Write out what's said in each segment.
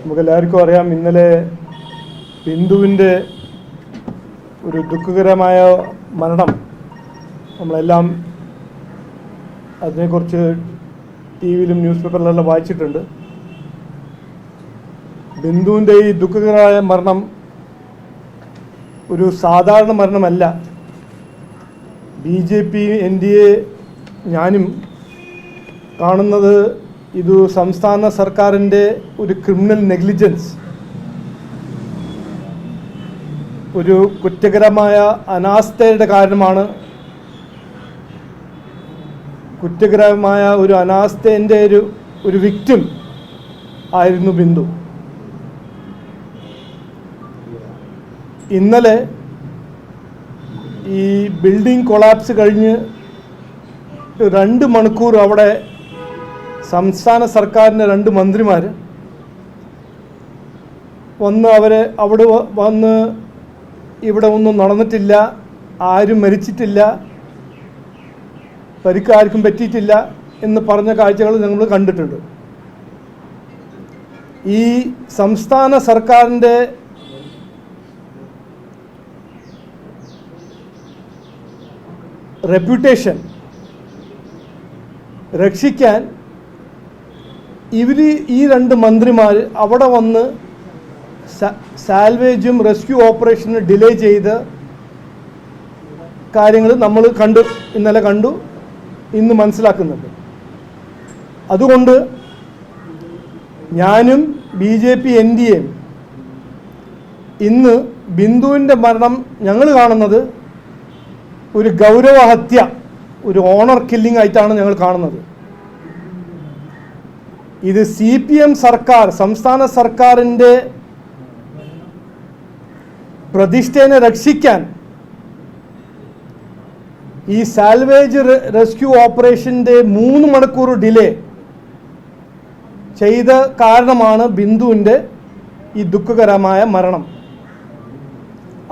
നമുക്കെല്ലാവർക്കും അറിയാം, ഇന്നലെ ബിന്ദുവിൻ്റെ ഒരു ദുഃഖകരമായ മരണം നമ്മളെല്ലാം അതിനെക്കുറിച്ച് ടി വിയിലും ന്യൂസ് പേപ്പറിലെല്ലാം വായിച്ചിട്ടുണ്ട്. ബിന്ദുവിൻ്റെ ഈ ദുഃഖകരമായ മരണം ഒരു സാധാരണ മരണമല്ല. BJP NDA ഞാനും കാണുന്നത് ഇത് സംസ്ഥാന സർക്കാരിൻ്റെ ഒരു ക്രിമിനൽ നെഗ്ലിജൻസ്, ഒരു കുറ്റകരമായ അനാസ്ഥയുടെ കാരണമാണ്. കുറ്റകരമായ ഒരു അനാസ്ഥേൻ്റെ ഒരു വിക്ടിം ആയിരുന്നു ബിന്ദു. ഇന്നലെ ഈ ബിൽഡിംഗ് കൊളാപ്സ് കഴിഞ്ഞ് 2 മണിക്കൂർ അവിടെ സംസ്ഥാന സർക്കാരിൻ്റെ 2 മന്ത്രിമാർ വന്ന് അവിടെ വന്ന് ഇവിടെ ഒന്നും നടന്നിട്ടില്ല, ആരും മരിച്ചിട്ടില്ല, പരിക്കാർക്കും പറ്റിയിട്ടില്ല എന്ന് പറഞ്ഞ കാഴ്ചകൾ നമ്മൾ കണ്ടിട്ടുണ്ട്. ഈ സംസ്ഥാന സർക്കാരിൻ്റെ റെപ്യൂട്ടേഷൻ രക്ഷിക്കാൻ ഈ 2 മന്ത്രിമാർ അവിടെ വന്ന് സാൽവേജും റെസ്ക്യൂ ഓപ്പറേഷനും ഡിലേ ചെയ്ത കാര്യങ്ങൾ നമ്മൾ ഇന്നലെ കണ്ടു, ഇന്ന് മനസ്സിലാക്കുന്നുണ്ട്. അതുകൊണ്ട് ഞാനും BJP NDA ഇന്ന് ബിന്ദുവിൻ്റെ മരണം ഞങ്ങൾ കാണുന്നത് ഒരു ഗൗരവഹത്യ, ഒരു ഓണർ കില്ലിംഗ് ആയിട്ടാണ് ഞങ്ങൾ കാണുന്നത്. ഇത് CPM സർക്കാർ, സംസ്ഥാന സർക്കാരിൻ്റെ പ്രതിഷ്ഠയെ രക്ഷിക്കാൻ ഈ സാൽവേജ് റെസ്ക്യൂ ഓപ്പറേഷൻ്റെ 3 മണിക്കൂർ ഡിലേ ചെയ്ത കാരണമാണ് ബിന്ദുവിൻ്റെ ഈ ദുഃഖകരമായ മരണം.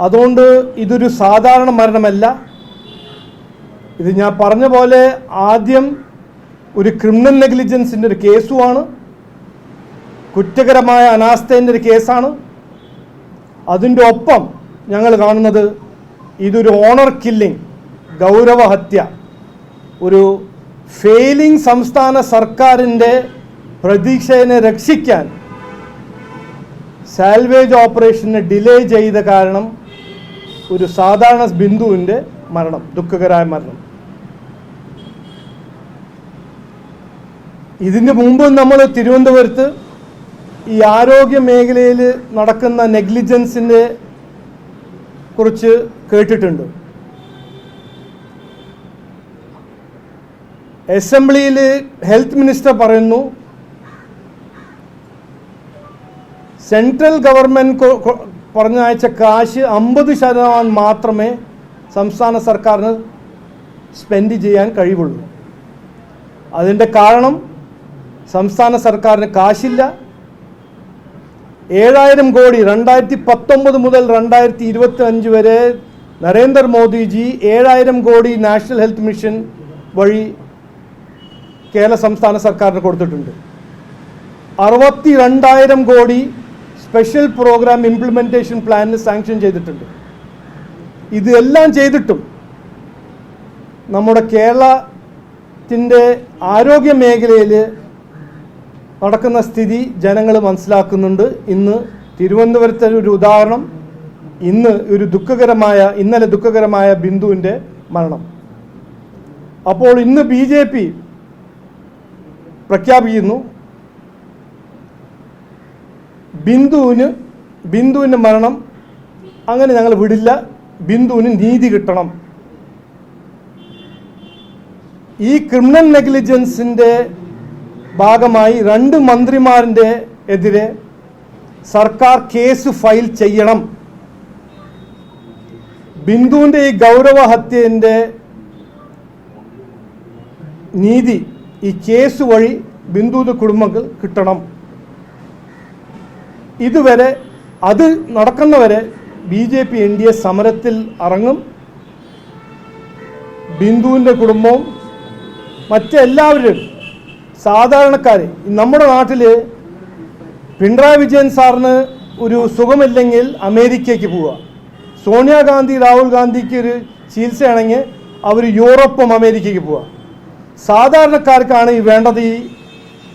അതുകൊണ്ട് ഇതൊരു സാധാരണ മരണമല്ല. ഇത് ഞാൻ പറഞ്ഞ പോലെ ആദ്യം ഒരു ക്രിമിനൽ നെഗ്ലിജൻസിൻ്റെ ഒരു കേസുമാണ്, കുറ്റകരമായ അനാസ്ഥേൻ്റെ ഒരു കേസാണ്. അതിൻ്റെ ഒപ്പം ഞങ്ങൾ കാണുന്നത് ഇതൊരു ഓണർ കില്ലിംഗ്, ഗൗരവഹത്യ, ഒരു ഫെയിലിംഗ് സംസ്ഥാന സർക്കാരിൻ്റെ പ്രതീക്ഷയെ രക്ഷിക്കാൻ സാൽവേജ് ഓപ്പറേഷന് ഡിലേ ചെയ്ത കാരണം ഒരു സാധാരണ ബിന്ദുവിൻ്റെ മരണം, ദുഃഖകരമായ മരണം. ഇതിന് മുമ്പ് നമ്മൾ തിരുവനന്തപുരത്ത് ഈ ആരോഗ്യ മേഖലയിൽ നടക്കുന്ന നെഗ്ലിജൻസിനെ കുറിച്ച് കേട്ടിട്ടുണ്ട്. അസംബ്ലിയിൽ ഹെൽത്ത് മിനിസ്റ്റർ പറയുന്നു സെൻട്രൽ ഗവൺമെൻറ് പറഞ്ഞയച്ച കാശ് 50% മാത്രമേ സംസ്ഥാന സർക്കാരിന് സ്പെൻഡ് ചെയ്യാൻ കഴിവുള്ളൂ. അതിൻ്റെ കാരണം സംസ്ഥാന സർക്കാരിന് കാശില്ല. 7000 കോടി 2019 മുതൽ 2025 വരെ നരേന്ദ്രമോദിജി 7000 കോടി നാഷണൽ ഹെൽത്ത് മിഷൻ വഴി കേരള സംസ്ഥാന സർക്കാരിന് കൊടുത്തിട്ടുണ്ട്. 62,000 കോടി സ്പെഷ്യൽ പ്രോഗ്രാം ഇംപ്ലിമെൻറ്റേഷൻ പ്ലാനിന് സാങ്ഷൻ ചെയ്തിട്ടുണ്ട്. ഇതെല്ലാം ചെയ്തിട്ടും നമ്മുടെ കേരളത്തിൻ്റെ ആരോഗ്യ മേഖലയിൽ നടക്കുന്ന സ്ഥിതി ജനങ്ങൾ മനസ്സിലാക്കുന്നുണ്ട്. ഇന്ന് തിരുവനന്തപുരത്തെ ഒരു ഉദാഹരണം, ഇന്നലെ ദുഃഖകരമായ ബിന്ദുവിൻ്റെ മരണം. അപ്പോൾ ഇന്ന് BJP പ്രഖ്യാപിക്കുന്നു ബിന്ദുവിൻ്റെ മരണം അങ്ങനെ ഞങ്ങൾ വിടില്ല, ബിന്ദുവിന് നീതി കിട്ടണം. ഈ ക്രിമിനൽ നെഗ്ലിജൻസിൻ്റെ ഭാഗമായി 2 മന്ത്രിമാരുടെ എതിരെ സർക്കാർ കേസ് ഫയൽ ചെയ്യണം. ബിന്ദുവിൻ്റെ ഈ ഗൗരവഹത്യൻ്റെ നീതി ഈ കേസ് വഴി ബിന്ദുവിൻ്റെ കുടുംബങ്ങൾ കിട്ടണം. ഇതുവരെ അത് നടക്കുന്നവരെ BJP NDA സമരത്തിൽ ഇറങ്ങും. ബിന്ദുവിൻ്റെ കുടുംബവും മറ്റെല്ലാവരും സാധാരണക്കാർ നമ്മുടെ നാട്ടിൽ പിണറായി വിജയൻ സാറിന് ഒരു സുഖമില്ലെങ്കിൽ അമേരിക്കയ്ക്ക് പോവുക, സോണിയാഗാന്ധി രാഹുൽ ഗാന്ധിക്ക് ഒരു ചികിത്സയാണെങ്കിൽ അവർ യൂറോപ്പും അമേരിക്കയ്ക്ക് പോവുക. സാധാരണക്കാർക്കാണ് ഈ വേണ്ടത് ഈ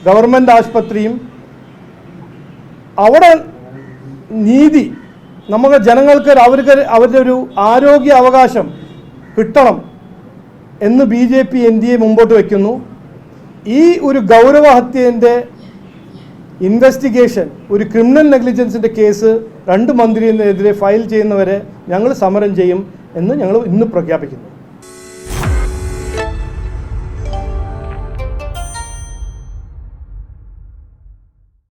ഗവൺമെൻറ് ആശുപത്രിയും. അവിടെ നീതി നമുക്ക് ജനങ്ങൾക്ക് അവരുടെ ഒരു ആരോഗ്യ അവകാശം കിട്ടണം എന്ന് BJP NDA മുമ്പോട്ട് വയ്ക്കുന്നു. ഈ ഒരു ഗൗരവഹത്യൻ്റെ ഇൻവെസ്റ്റിഗേഷൻ, ഒരു ക്രിമിനൽ നെഗ്ലിജൻസിൻ്റെ കേസ് 2 മന്ത്രിയെതിരെ ഫയൽ ചെയ്യുന്നവരെ ഞങ്ങൾ സമരം ചെയ്യും എന്ന് ഞങ്ങൾ ഇന്ന് പ്രഖ്യാപിക്കുന്നു.